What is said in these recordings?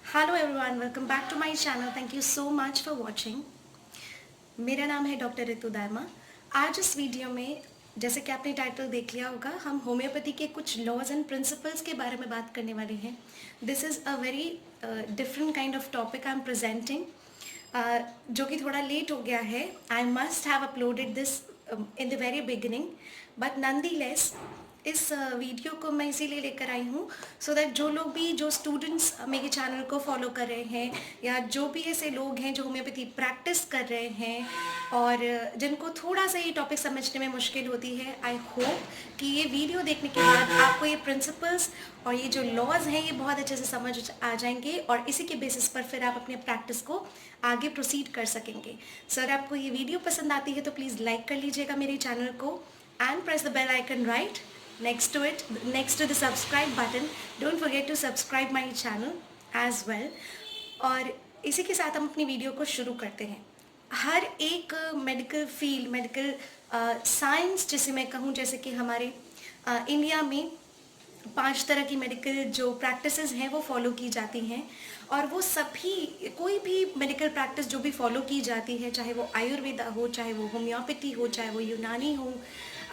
Hello everyone, welcome back to my channel. Thank you so much for watching. मेरा नाम है doctor Ritu Darma. आज इस वीडियो में, जैसे कि आपने टाइटल देख लिया होगा, हम होम्योपैथी के कुछ लॉज एंड प्रिंसिपल्स के बारे में बात करने वाले हैं। This is a very different kind of topic I am presenting, जो कि थोड़ा लेट हो गया है। I must have uploaded this in the very beginning, but nonetheless इस वीडियो को मैं इसीलिए लेकर आई हूँ सो दैट जो स्टूडेंट्स मेरे चैनल को फॉलो कर रहे हैं, या जो भी ऐसे लोग हैं जो होम्योपैथी प्रैक्टिस कर रहे हैं और जिनको थोड़ा सा ये टॉपिक समझने में मुश्किल होती है, आई होप कि ये वीडियो देखने के बाद आपको ये प्रिंसिपल्स और ये जो लॉज हैं ये बहुत अच्छे से समझ आ जाएंगे और इसी के बेसिस पर फिर आप अपने प्रैक्टिस को आगे प्रोसीड कर सकेंगे। सर, आपको ये वीडियो पसंद आती है तो प्लीज़ लाइक कर लीजिएगा मेरे चैनल को and press the bell icon right next to it, next to the subscribe button. Don't forget to subscribe my channel as well. और इसी के साथ हम अपनी वीडियो को शुरू करते हैं। हर एक मेडिकल फील्ड, मेडिकल साइंस जिसे मैं कहूँ, जैसे कि हमारे इंडिया में 5 तरह की मेडिकल जो प्रैक्टिसेस हैं वो फॉलो की जाती हैं, और वो सभी, कोई भी मेडिकल प्रैक्टिस जो भी फॉलो की जाती है, चाहे वो आयुर्वेदा हो, चाहे वो होम्योपैथी हो, चाहे वो यूनानी हो,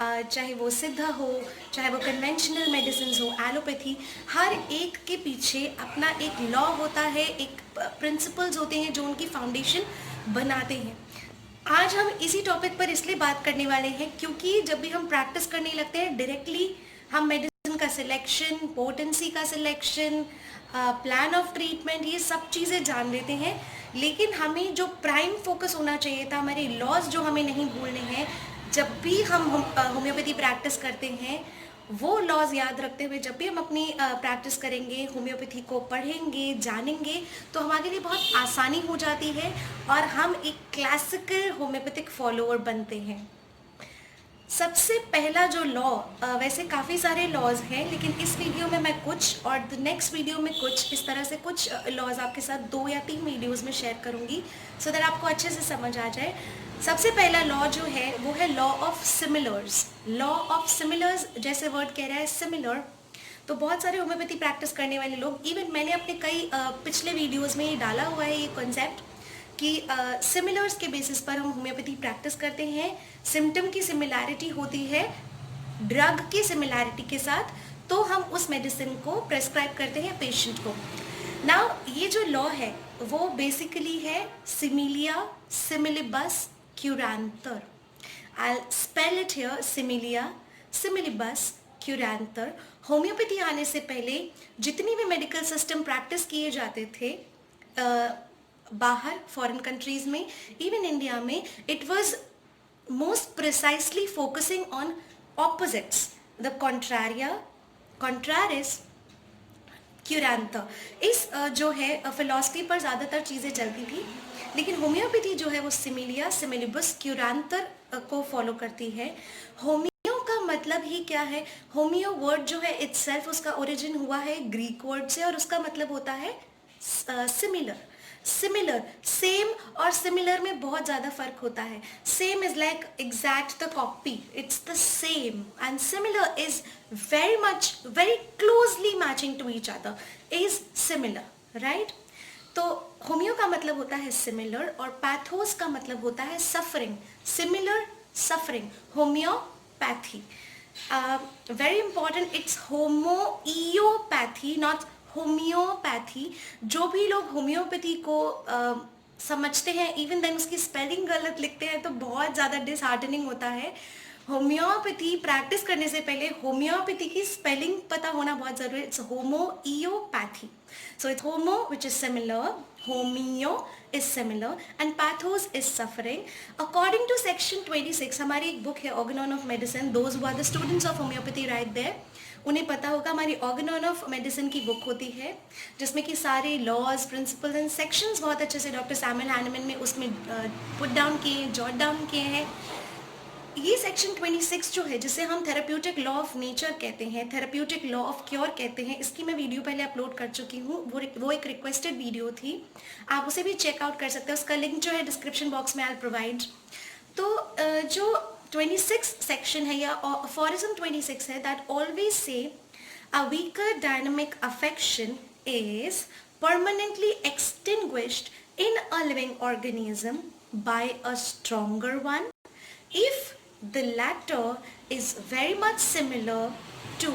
चाहे वो सिद्ध हो, चाहे वो कन्वेंशनल मेडिसिन हो, एलोपैथी, हर एक के पीछे अपना एक लॉ होता है, एक प्रिंसिपल्स होते हैं जो उनकी फाउंडेशन बनाते हैं। आज हम इसी टॉपिक पर इसलिए बात करने वाले हैं क्योंकि जब भी हम प्रैक्टिस करने लगते हैं, डायरेक्टली हम मेडिसिन का सिलेक्शन, पोटेंसी का सिलेक्शन, प्लान ऑफ ट्रीटमेंट, ये सब चीज़ें जान लेते हैं, लेकिन हमें जो प्राइम फोकस होना चाहिए था, हमारे लॉज जो हमें नहीं भूलने हैं जब भी हम होम्योपैथी प्रैक्टिस करते हैं, वो लॉज याद रखते हुए जब भी हम अपनी प्रैक्टिस करेंगे, होम्योपैथी को पढ़ेंगे, जानेंगे, तो हमारे लिए बहुत आसानी हो जाती है और हम एक क्लासिकल होम्योपैथिक फॉलोअर बनते हैं। सबसे पहला जो लॉ, वैसे काफ़ी सारे लॉज हैं, लेकिन इस वीडियो में मैं कुछ और द नेक्स्ट वीडियो में कुछ, इस तरह से कुछ लॉज आपके साथ 2 या 3 वीडियोस में शेयर करूंगी सो दैट आपको अच्छे से समझ आ जाए। सबसे पहला लॉ जो है वो है law of similars. Law of similars, जैसे वर्ड कह रहा है सिमिलर, तो बहुत सारे होम्योपैथी प्रैक्टिस करने वाले लोग, इवन मैंने अपने कई पिछले वीडियोज़ में ये डाला हुआ है ये कॉन्सेप्ट कि सिमिलर्स के बेसिस पर हम होम्योपैथी प्रैक्टिस करते हैं। सिम्टम की सिमिलैरिटी होती है ड्रग की सिमिलैरिटी के साथ, तो हम उस मेडिसिन को प्रेस्क्राइब करते हैं पेशेंट को। नाउ ये जो लॉ है वो बेसिकली है similia similibus curantur. I'll spell it here, similia similibus curantur. Homeopathy आने से पहले जितनी भी मेडिकल सिस्टम प्रैक्टिस किए जाते थे बाहर फॉरेन कंट्रीज में, इवन इंडिया में, it was most precisely focusing on opposites, the contraria, contrariis, curantur. इस जो है फिलॉसफी पर ज़्यादातर चीज़ें चलती थी, लेकिन होम्योपैथी जो है वो सिमिलिया सिमिलिबस क्यूरांतर को फॉलो करती है। होमियो का मतलब ही क्या है? होमियो वर्ड जो है इटसेल्फ, उसका ओरिजिन हुआ है ग्रीक वर्ड से और उसका मतलब होता है सिमिलर। सिमिलर, सेम और सिमिलर में बहुत ज़्यादा फर्क होता है। Same is like exact the copy, it's the same, and similar is very much, very closely matching to each other, is similar, right? तो होम्यो का मतलब होता है सिमिलर और पैथोस का मतलब होता है suffering. Similar, suffering, homeopathy. Very important, it's homoeopathy, not homeopathy. जो भी लोग होम्योपैथी को समझते हैं, इवन देन उसकी स्पेलिंग गलत लिखते हैं, तो बहुत ज़्यादा डिसहार्टनिंग होता है। होम्योपैथी प्रैक्टिस करने से पहले होम्योपैथी की स्पेलिंग पता होना बहुत जरूरी है। It's homoeopathy, so it's homo which is similar, homeo is similar, and pathos is suffering. According to section 26, हमारी एक बुक है organon of medicine, those who are the students of homeopathy right there, उन्हें पता होगा, हमारी organon of medicine की book होती है जिसमें कि सारे लॉज, प्रिंसिपल्स एंड सेक्शंस बहुत अच्छे से डॉक्टर सैमुअल हैनेमन ने उसमें पुट डाउन किए, जॉट डाउन किए हैं। ये सेक्शन 26 जो है, जिसे हम थेरेप्यूटिक लॉ ऑफ नेचर कहते हैं, थेरेप्यूटिक लॉ ऑफ क्योर कहते हैं, इसकी मैं वीडियो पहले अपलोड कर चुकी हूँ। वो एक रिक्वेस्टेड वीडियो थी, आप उसे भी चेकआउट कर सकते हैं, उसका लिंक जो है डिस्क्रिप्शन बॉक्स में आई प्रोवाइड। तो जो 26 सेक्शन है या अफोरिज्म 26 है, that always say a weaker dynamic affection is permanently extinguished in a living organism by a stronger one if the latter is very much similar to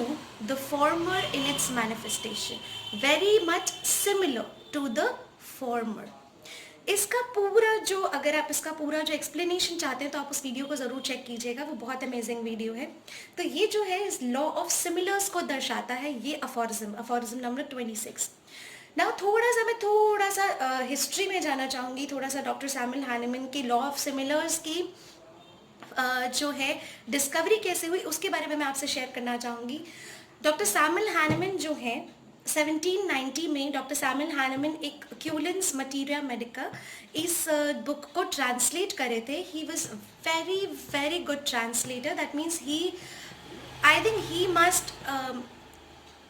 the former in its manifestation. Very much similar to the former. इसका पूरा जो, अगर आप इसका पूरा जो explanation चाहते हैं तो आप उस वीडियो को ज़रूर चेक कीजिएगा, वो बहुत अमेजिंग वीडियो है. तो ये जो है इस लॉ ऑफ सिमिलर्स को दर्शाता है, ये अफोरिज्म नंबर 26. ना थोड़ा सा हिस्ट्री में जाना चाहूँगी, थोड़ा सा डॉक्टर सैमुअल हैनेमन की लॉ ऑफ सिमिलर्स की जो है डिस्कवरी कैसे हुई उसके बारे में मैं आपसे शेयर करना चाहूँगी. डॉक्टर सैमुअल हैनेमन जो है 1790 में डॉक्टर सैमुअल हैनेमन एक क्यूलेंस मटीरिया मेडिका इस बुक को ट्रांसलेट करे थे. He was very very good translator. That means I think he must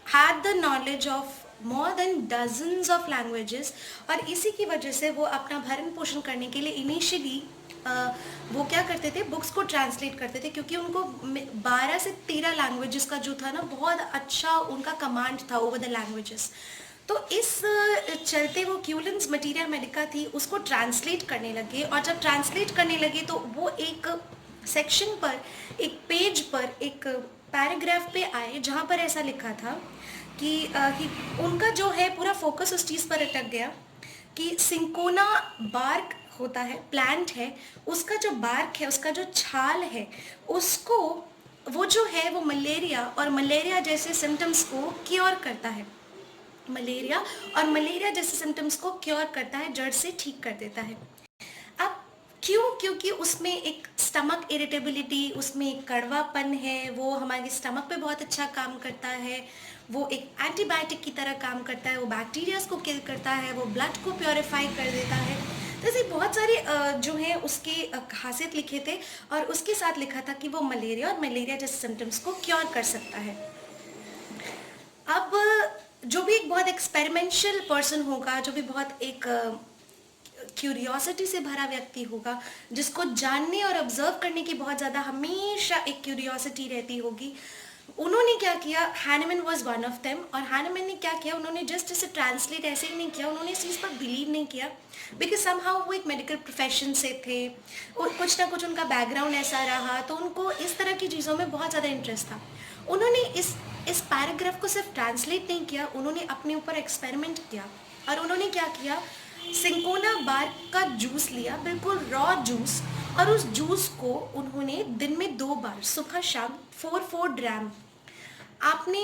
had the knowledge of more than dozens of languages. और इसी की वजह से वो अपना भरण पोषण करने के लिए इनिशियली वो क्या करते थे, बुक्स को ट्रांसलेट करते थे, क्योंकि उनको 12 से 13 लैंग्वेजेस का जो था ना, बहुत अच्छा उनका कमांड था ओवर द लैंग्वेजेस. तो इस चलते वो क्यूलेंस मटीरिया मेडिका थी, उसको ट्रांसलेट करने लगे. और जब ट्रांसलेट करने लगे तो वो एक सेक्शन पर, एक पेज पर, एक पैराग्राफ पे आए जहाँ पर ऐसा लिखा था कि उनका जो है पूरा फोकस उस चीज़ पर अटक गया कि सिंकोना बार्क होता है, प्लांट है, उसका जो बार्क है, उसका जो छाल है, उसको वो जो है वो मलेरिया और मलेरिया जैसे सिम्टम्स को क्योर करता है. मलेरिया और मलेरिया जैसे सिम्टम्स को क्योर करता है, जड़ से ठीक कर देता है. अब क्यों? क्योंकि उसमें एक स्टमक इरिटेबिलिटी, उसमें एक कड़वापन है, वो हमारे स्टमक पे बहुत अच्छा काम करता है, वो एक एंटीबायोटिक की तरह काम करता है, वो बैक्टीरियाज को किल करता है, वो ब्लड को प्योरीफाई कर देता है. तो ऐसे बहुत सारे जो है उसके खासियत लिखे थे और उसके साथ लिखा था कि वो मलेरिया और मलेरिया जैसे सिम्टम्स को क्योर कर सकता है. अब जो भी एक बहुत एक्सपेरिमेंशियल पर्सन होगा, जो भी बहुत एक क्यूरियोसिटी से भरा व्यक्ति होगा, जिसको जानने और ऑब्जर्व करने की बहुत ज़्यादा हमेशा एक क्यूरियोसिटी रहती होगी, उन्होंने क्या किया, Hahnemann was one of them. और हैनेमन ने क्या किया, उन्होंने जस्ट इसे ट्रांसलेट ऐसे ही नहीं किया, उन्होंने इस चीज़ पर बिलीव नहीं किया, बिकॉज समहाउ वो एक मेडिकल प्रोफेशन से थे, कुछ ना कुछ उनका बैकग्राउंड ऐसा रहा, तो उनको इस तरह की चीज़ों में बहुत ज़्यादा इंटरेस्ट था. उन्होंने इस पैराग्राफ को सिर्फ ट्रांसलेट नहीं किया, उन्होंने अपने ऊपर एक्सपेरिमेंट किया. और उन्होंने क्या किया, सिंकोना बार्क का जूस लिया, बिल्कुल रॉ जूस, और उस जूस को उन्होंने दिन में 2 बार, सुबह शाम 4 ड्राम, आपने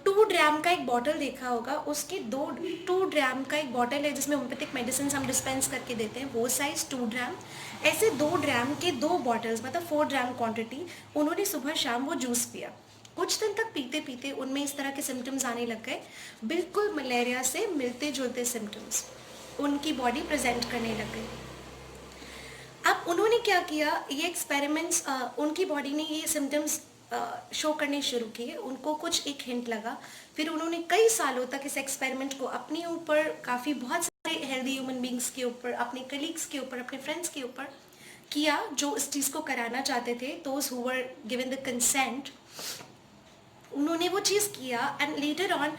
2 ड्राम का एक बॉटल देखा होगा, उसके 2 ड्राम का एक बॉटल है जिसमें होम्योपैथिक मेडिसिन हम डिस्पेंस करके देते हैं, वो साइज 2 ड्राम, ऐसे 2 ड्राम के 2 बॉटल्स, मतलब 4 ड्राम क्वांटिटी, उन्होंने सुबह शाम वो जूस पिया. कुछ दिन तक पीते पीते उनमें इस तरह के सिम्टम्स आने लग गए, बिल्कुल मलेरिया से मिलते जुलते सिम्टम्स उनकी बॉडी प्रेजेंट करने लग गई. अब उन्होंने क्या किया, ये एक्सपेरिमेंट्स, उनकी बॉडी ने ये सिम्टम्स शो करने शुरू किए, उनको कुछ एक हिंट लगा. फिर उन्होंने कई सालों तक इस एक्सपेरिमेंट को अपने ऊपर, काफ़ी बहुत सारे हेल्दी ह्यूमन बींग्स के ऊपर, अपने कलीग्स के ऊपर, अपने फ्रेंड्स के ऊपर किया जो इस चीज़ को कराना चाहते थे, those who were given the consent. उन्होंने वो चीज़ किया and later on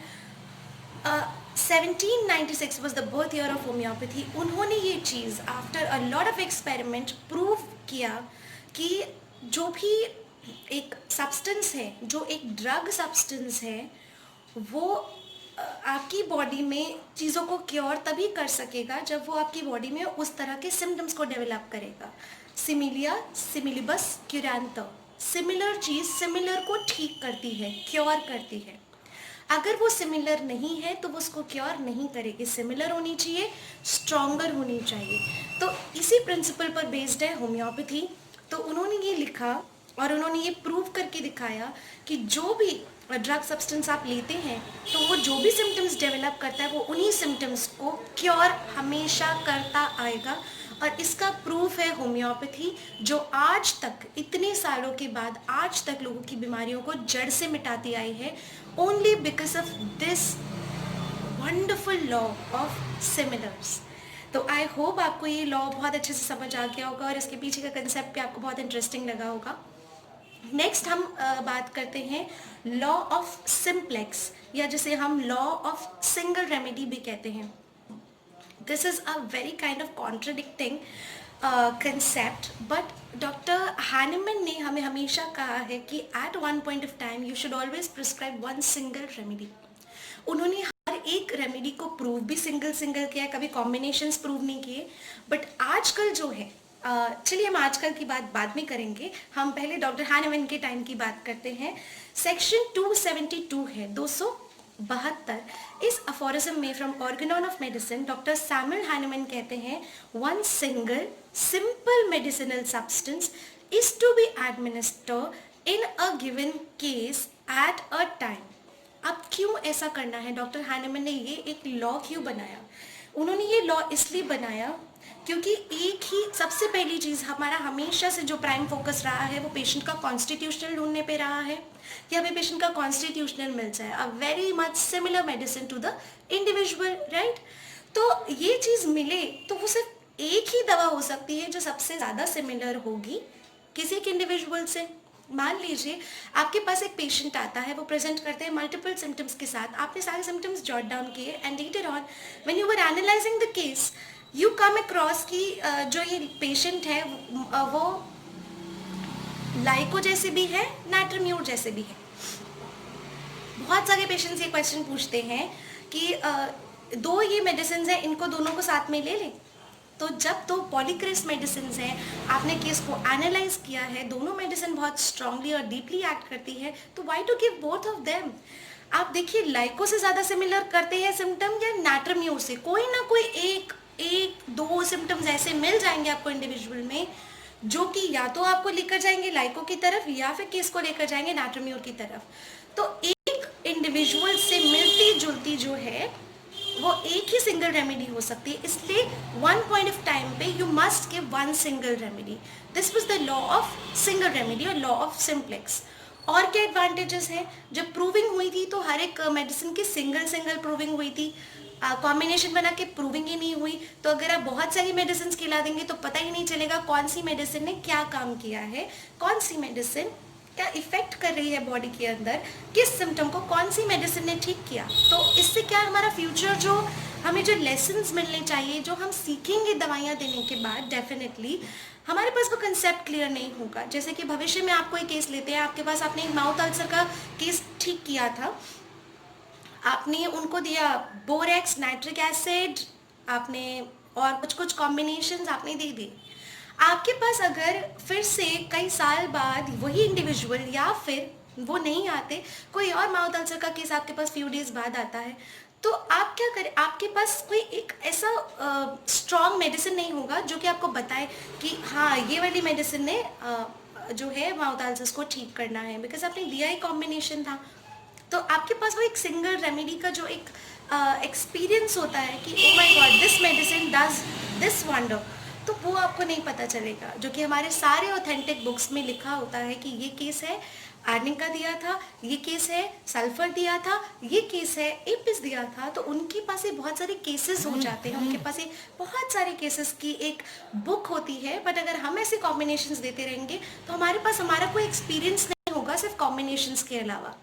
1796 was the birth year of homeopathy. उन्होंने ये चीज़ after a lot of experiment prove किया कि जो भी एक सब्सटेंस है, जो एक ड्रग सब्सटेंस है, वो आपकी बॉडी में चीज़ों को क्योर तभी कर सकेगा जब वो आपकी बॉडी में उस तरह के सिम्टम्स को डेवलप करेगा. सिमिलिया सिमिलिबस क्यूरेंट, सिमिलर चीज़ सिमिलर को ठीक करती है, क्योर करती है. अगर वो सिमिलर नहीं है तो वो उसको क्योर नहीं करेगी. सिमिलर होनी चाहिए, स्ट्रॉन्गर होनी चाहिए. तो इसी प्रिंसिपल पर बेस्ड है होम्योपैथी. तो उन्होंने ये लिखा और उन्होंने ये प्रूव करके दिखाया कि जो भी ड्रग सब्सटेंस आप लेते हैं तो वो जो भी सिम्टम्स डेवलप करता है वो उन्हीं सिम्टम्स को क्योर हमेशा करता आएगा. और इसका प्रूफ है होम्योपैथी, जो आज तक, इतने सालों के बाद आज तक लोगों की बीमारियों को जड़ से मिटाती आई है, only because of this wonderful law of similars. तो आई होप आपको ये लॉ बहुत अच्छे से समझ आ गया होगा और इसके पीछे का कंसेप्ट भी आपको बहुत इंटरेस्टिंग लगा होगा. नेक्स्ट हम बात करते हैं लॉ ऑफ सिंप्लेक्स, या जिसे हम लॉ ऑफ सिंगल रेमेडी भी कहते हैं. This is a very kind of contradicting concept, but doctor Hahnemann ने हमें हमेशा कहा है कि at one point of time you should always prescribe one single remedy. उन्होंने हर एक रेमेडी को प्रूव भी सिंगल किया, कभी कॉम्बिनेशंस प्रूव नहीं किए. बट आजकल जो है, चलिए हम आजकल की बात बाद में करेंगे, हम पहले डॉक्टर हैनेमन के टाइम की बात करते हैं. सेक्शन 272 है, 272. इस अफोरिज्म में from Organon of medicine doctor Samuel Hahnemann कहते हैं, one single simple medicinal substance is to be administered in a given case at a time. अब क्यों ऐसा करना है? डॉक्टर हैनेमन ने ये एक लॉ क्यों बनाया? उन्होंने ये लॉ इसलिए बनाया क्योंकि एक ही सबसे पहली चीज़, हमारा हमेशा से जो प्राइम फोकस रहा है वो पेशेंट का कॉन्स्टिट्यूशनल ढूंढने पे रहा है कि हमें पेशेंट का कॉन्स्टिट्यूशनल मिल जाए, a very much similar medicine to the individual, right. तो ये चीज़ मिले तो वो सिर्फ एक ही दवा हो सकती है जो सबसे ज़्यादा सिमिलर होगी किसी एक इंडिविजुअल से. मान लीजिए आपके पास एक पेशेंट आता है, वो प्रेजेंट करते हैं मल्टीपल सिम्टम्स के साथ, आपने सारे सिम्टम्स जॉट डाउन किए and later on when you were analysing the case you come across कि जो ये पेशेंट है वो लाइको जैसे भी है, नाइट्रोम्यूर जैसे भी है. बहुत सारे पेशेंट्स ये क्वेश्चन पूछते हैं कि दो ये मेडिसिन हैं, इनको दोनों को साथ में ले लें. तो जब दो पॉलीक्रेस मेडिसिन हैं, आपने केस को एनालाइज किया है, दोनों मेडिसिन बहुत स्ट्रांगली और डीपली एक्ट करती है, तो why to give both of them? आप देखिए लाइको से ज़्यादा सिमिलर करते हैं सिम्टम या नाइट्रोम्यूर से. कोई ना कोई एक दो सिम्टम्स ऐसे मिल जाएंगे आपको इंडिविजुअल में जो कि या तो आपको लेकर जाएंगे लाइको की तरफ या फिर केस को लेकर जाएंगे नाइट्रोम्यूर की तरफ. तो एक इंडिविजुअल से मिलती जुलती जो है वो एक ही सिंगल रेमेडी हो सकती है. इसलिए वन पॉइंट ऑफ टाइम पे you must give one single remedy. This was the law of single remedy और लॉ ऑफ सिंप्लेक्स. और क्या एडवांटेजेस हैं? जब प्रूविंग हुई थी तो हर एक मेडिसिन की सिंगल प्रूविंग हुई थी, कॉम्बिनेशन बना के प्रूविंग ही नहीं हुई. तो अगर आप बहुत सारी मेडिसिन खिला देंगे तो पता ही नहीं चलेगा कौन सी मेडिसिन ने क्या काम किया है, कौन सी मेडिसिन क्या इफेक्ट कर रही है बॉडी के अंदर, किस सिम्टम को कौन सी मेडिसिन ने ठीक किया. तो इससे क्या हमारा फ्यूचर जो हमें जो लेसन्स मिलने चाहिए, जो हम सीखेंगे दवाइयाँ देने के बाद, डेफिनेटली हमारे पास वो कंसेप्ट क्लियर नहीं होगा. जैसे कि भविष्य में आपको एक केस लेते हैं, आपने एक माउथ अल्सर का केस ठीक किया था, आपने उनको दिया बोरेक्स, नाइट्रिक एसिड, आपने और कुछ कॉम्बिनेशंस आपने दे दी. आपके पास अगर फिर से कई साल बाद वही इंडिविजुअल या फिर वो नहीं आते, कोई और माउथ अल्सर का केस आपके पास फ्यू डेज बाद आता है, तो आप क्या करें? आपके पास कोई एक ऐसा स्ट्रॉन्ग मेडिसिन नहीं होगा जो कि आपको बताए कि हाँ ये वाली मेडिसिन ने जो है माउथ अल्सर्स को ठीक करना है, बिकॉज आपने दिया ही कॉम्बिनेशन था. तो आपके पास वो एक सिंगल रेमेडी का जो एक एक्सपीरियंस होता है कि oh my God this medicine does this wonder, तो वो आपको नहीं पता चलेगा. जो कि हमारे सारे ऑथेंटिक बुक्स में लिखा होता है कि ये केस है आर्निका दिया था, ये केस है सल्फर दिया था, ये केस है एपिस दिया था. तो उनके पास ये बहुत सारे केसेस हो जाते हैं, उनके पास ये बहुत सारे केसेस की एक बुक होती है. बट अगर हम ऐसे कॉम्बिनेशंस देते रहेंगे तो हमारे पास हमारा कोई एक्सपीरियंस नहीं होगा सिर्फ कॉम्बिनेशंस के अलावा.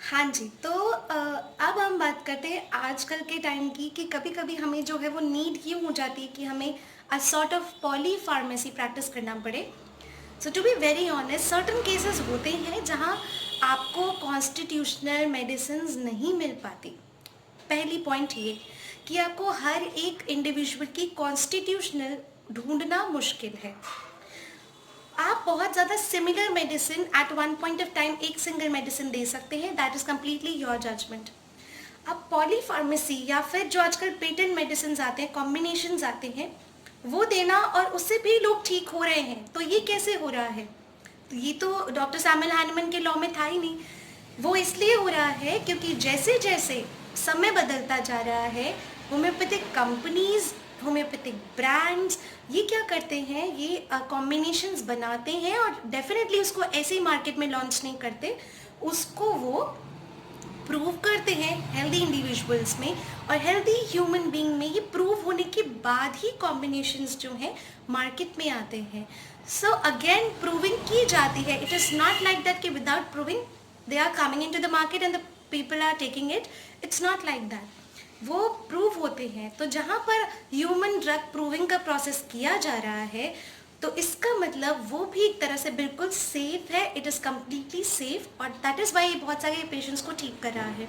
हाँ जी, तो अब हम बात करते हैं आजकल के टाइम की कि कभी कभी हमें जो है वो नीड क्यों हो जाती है कि हमें a sort of poly pharmacy practice करना पड़े. So to be very honest, certain cases होते हैं जहाँ आपको कॉन्स्टिट्यूशनल मेडिसिन नहीं मिल पाती. पहली पॉइंट ये कि आपको हर एक इंडिविजुअल की कॉन्स्टिट्यूशनल ढूंढना मुश्किल है. आप बहुत ज़्यादा similar medicine at one point of time एक सिंगल मेडिसिन दे सकते हैं, that is completely your judgement. अब पॉलीफार्मेसी या फिर जो आजकल पेटेंट मेडिसिन आते हैं, कॉम्बिनेशंस आते हैं, वो देना और उससे भी लोग ठीक हो रहे हैं. तो ये कैसे हो रहा है? तो ये तो डॉक्टर सैमुअल हैनेमन के लॉ में था ही नहीं. वो इसलिए हो रहा है क्योंकि जैसे जैसे समय बदलता जा रहा है, होम्योपैथिक कंपनीज, होम्योपैथिक ब्रांड्स ये क्या करते हैं, ये कॉम्बिनेशंस बनाते हैं और डेफिनेटली उसको ऐसे ही मार्केट में लॉन्च नहीं करते, उसको वो प्रूव करते हैं हेल्दी इंडिविजुअल्स में और हेल्दी ह्यूमन बीइंग में, ये प्रूव होने के बाद ही कॉम्बिनेशंस जो हैं मार्केट में आते हैं. सो अगेन प्रूविंग की जाती है. It is not like that कि without proving they are coming into the market and the people are taking it. It's not like that. वो प्रूव होते हैं. तो जहाँ पर ह्यूमन ड्रग प्रूविंग का प्रोसेस किया जा रहा है तो इसका मतलब वो भी एक तरह से बिल्कुल सेफ है. इट इज़ कम्प्लीटली सेफ और दैट इज़ वाई बहुत सारे पेशेंट्स को ठीक कर रहा है.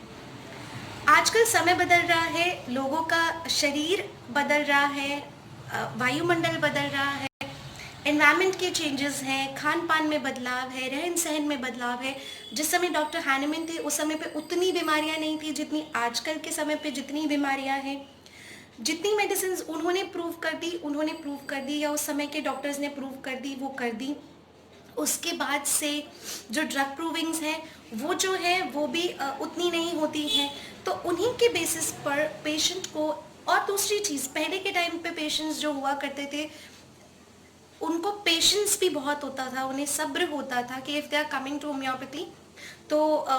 आजकल समय बदल रहा है, लोगों का शरीर बदल रहा है, वायुमंडल बदल रहा है, एनवायरनमेंट के चेंजेस हैं, खान पान में बदलाव है, रहन सहन में बदलाव है. जिस समय डॉक्टर हैनेमन थे उस समय पे उतनी बीमारियां नहीं थी जितनी आजकल के समय पे जितनी बीमारियां हैं. जितनी मेडिसिन उन्होंने प्रूव कर दी या उस समय के डॉक्टर्स ने प्रूव कर दी वो कर दी. उसके बाद से जो ड्रग प्रूविंग्स हैं वो जो है वो भी उतनी नहीं होती हैं. तो उन्हीं के बेसिस पर पेशेंट को, और दूसरी चीज़, पहले के टाइम पे पेशेंट्स जो हुआ करते थे उनको पेशेंस भी बहुत होता था, उन्हें सब्र होता था कि if they are coming to homeopathy तो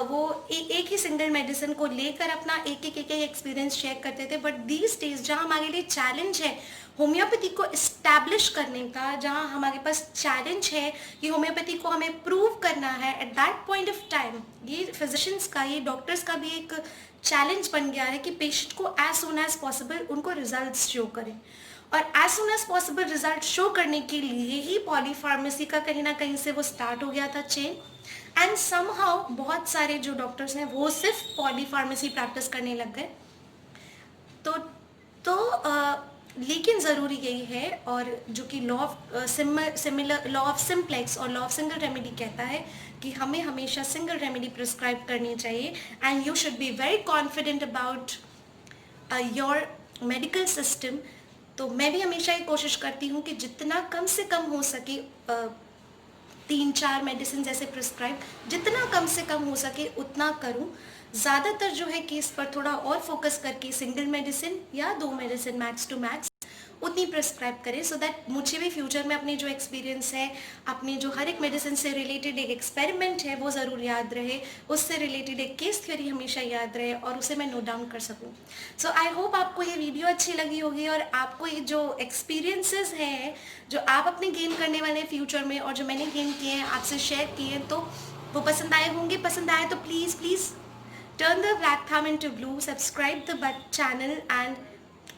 वो एक ही सिंगल मेडिसिन को लेकर अपना एक एक्सपीरियंस शेयर करते थे. बट दीज डेज जहाँ हमारे लिए चैलेंज है होम्योपैथी को इस्टेब्लिश करने का, जहाँ हमारे पास चैलेंज है कि होम्योपैथी को हमें प्रूव करना है, at that point of time ये फिजिशियंस का, ये डॉक्टर्स का भी एक चैलेंज बन गया है कि पेशेंट को एज सुन एज पॉसिबल उनको रिजल्ट्स शो करें. और as soon as possible result show करने के लिए ही पॉली फार्मेसी का कहीं ना कहीं से वो स्टार्ट हो गया था चेन. एंड समहाउ बहुत सारे जो डॉक्टर्स हैं वो सिर्फ पॉली फार्मेसी प्रैक्टिस करने लग गए. तो लेकिन ज़रूरी यही है, और जो कि लॉ ऑफ सिम्प्लेक्स और लॉ ऑफ सिंगल रेमेडी कहता है कि हमें हमेशा सिंगल रेमेडी प्रिस्क्राइब करनी चाहिए. And you should be very confident about your medical system. तो मैं भी हमेशा ये कोशिश करती हूँ कि जितना कम से कम हो सके 3-4 मेडिसिन जैसे प्रिस्क्राइब, जितना कम से कम हो सके उतना करूँ. ज़्यादातर जो है केस पर थोड़ा और फोकस करके सिंगल मेडिसिन या 2 मेडिसिन मैक्स टू मैक्स उतनी प्रिस्क्राइब करें, सो दैट मुझे भी फ्यूचर में अपने जो एक्सपीरियंस है, अपनी जो हर एक मेडिसिन से रिलेटेड एक एक्सपेरिमेंट है वो ज़रूर याद रहे, उससे रिलेटेड एक केस थ्योरी हमेशा याद रहे और उसे मैं नोट डाउन कर सकूँ. सो आई होप आपको ये वीडियो अच्छी लगी होगी और आपको ये जो एक्सपीरियंसेस हैं जो आप अपने गेन करने वाले हैं फ्यूचर में और जो मैंने गेन किए हैं आपसे शेयर किए हैं तो वो पसंद आए होंगे. पसंद आए तो please turn the black thumb into blue, subscribe the channel and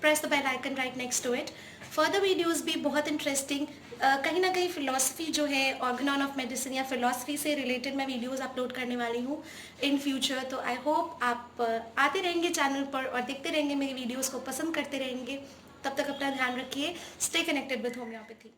press the bell icon right next to it. Further videos भी बहुत इंटरेस्टिंग, कहीं ना कहीं फ़िलासफ़ी जो है, ऑर्गेनॉन ऑफ मेडिसिन या फ़िलासफ़ी से रिलेटेड मैं वीडियोस अपलोड करने वाली हूँ इन फ्यूचर. तो आई होप आप आते रहेंगे चैनल पर और देखते रहेंगे मेरी वीडियोस को, पसंद करते रहेंगे. तब तक अपना ध्यान रखिए. Stay connected with homeopathy.